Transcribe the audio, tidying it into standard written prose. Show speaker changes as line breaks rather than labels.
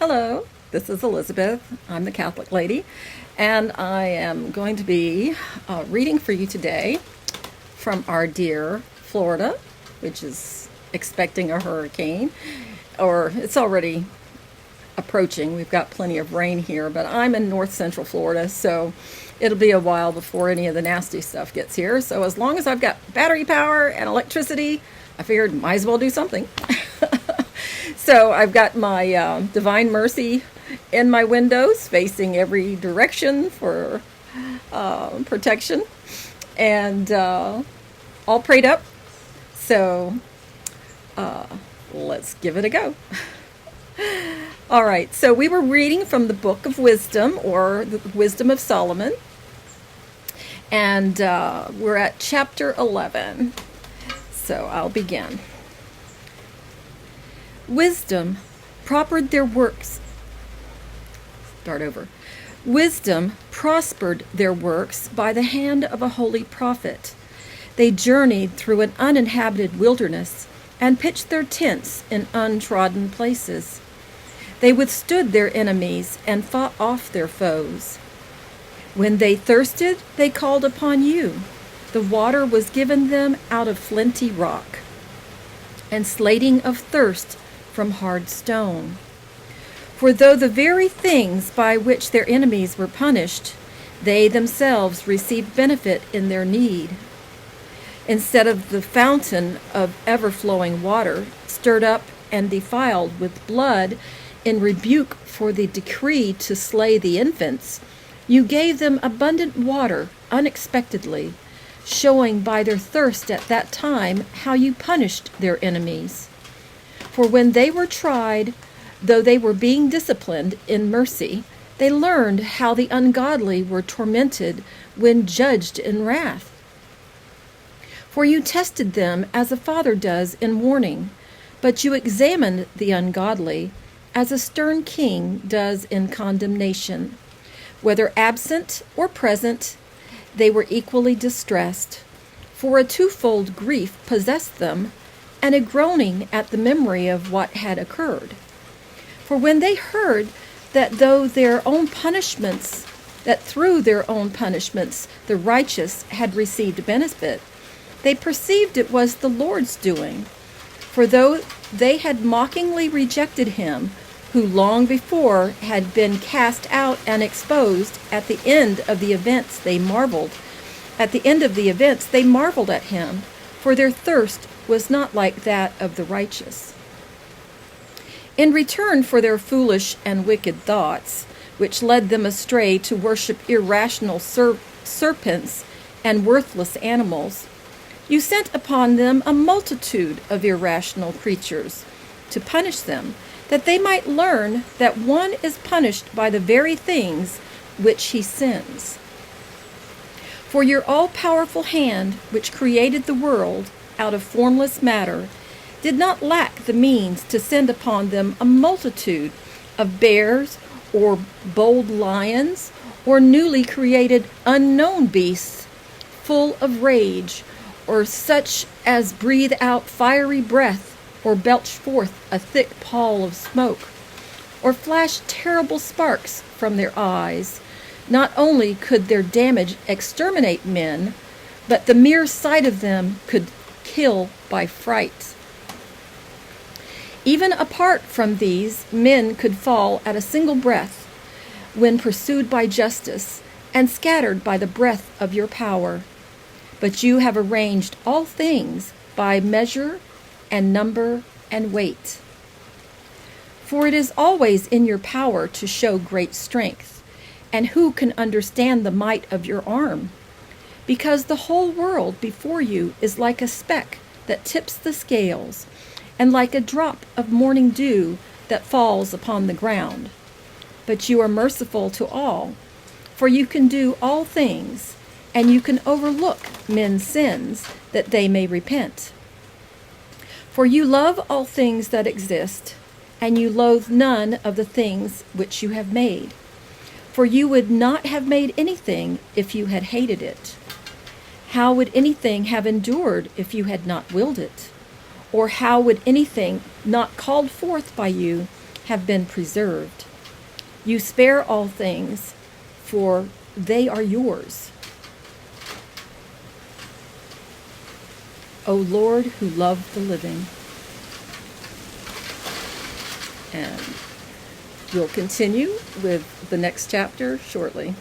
Hello, this is Elizabeth. I'm the Catholic lady, and I am going to be reading for you today from our dear Florida, which is expecting a hurricane, or it's already approaching. We've got plenty of rain here, but I'm in north central Florida, so it'll be a while before any of the nasty stuff gets here. So as long as I've got battery power and electricity, I figured might as well do something. So I've got my Divine Mercy in my windows, facing every direction for protection, and all prayed up. So let's give it a go. All right, so we were reading from the Book of Wisdom, or the Wisdom of Solomon, and we're at chapter 11. So I'll begin. Wisdom prospered their works. Wisdom prospered their works by the hand of a holy prophet. They journeyed through an uninhabited wilderness and pitched their tents in untrodden places. They withstood their enemies and fought off their foes. When they thirsted, they called upon you. The water was given them out of flinty rock, and slating of thirst from hard stone. For though the very things by which their enemies were punished, they themselves received benefit in their need. Instead of the fountain of ever-flowing water, stirred up and defiled with blood, in rebuke for the decree to slay the infants, you gave them abundant water unexpectedly, showing by their thirst at that time how you punished their enemies. For when they were tried, though they were being disciplined in mercy, they learned how the ungodly were tormented when judged in wrath. For you tested them as a father does in warning, but you examined the ungodly as a stern king does in condemnation. Whether absent or present, they were equally distressed, for a twofold grief possessed them, and a groaning at the memory of what had occurred. For when they heard that through their own punishments the righteous had received benefit, they perceived it was the Lord's doing. For though they had mockingly rejected him, who long before had been cast out and exposed, at the end of the events they marveled at him, for their thirst was not like that of the righteous. In return for their foolish and wicked thoughts, which led them astray to worship irrational serpents and worthless animals, you sent upon them a multitude of irrational creatures to punish them, that they might learn that one is punished by the very things which he sins. For your all-powerful hand, which created the world out of formless matter, did not lack the means to send upon them a multitude of bears or bold lions or newly created unknown beasts full of rage, or such as breathe out fiery breath or belch forth a thick pall of smoke, or flash terrible sparks from their eyes. Not only could their damage exterminate men, but the mere sight of them could kill by fright. Even apart from these, men could fall at a single breath when pursued by justice and scattered by the breath of your power. But you have arranged all things by measure and number and weight. For it is always in your power to show great strength, and who can understand the might of your arm? Because the whole world before you is like a speck that tips the scales, and like a drop of morning dew that falls upon the ground. But you are merciful to all, for you can do all things, and you can overlook men's sins, that they may repent. For you love all things that exist, and you loathe none of the things which you have made. For you would not have made anything if you had hated it. How would anything have endured if you had not willed it? Or how would anything not called forth by you have been preserved. You spare all things, for they are yours. O Lord, who love the living. And we'll continue with the next chapter shortly.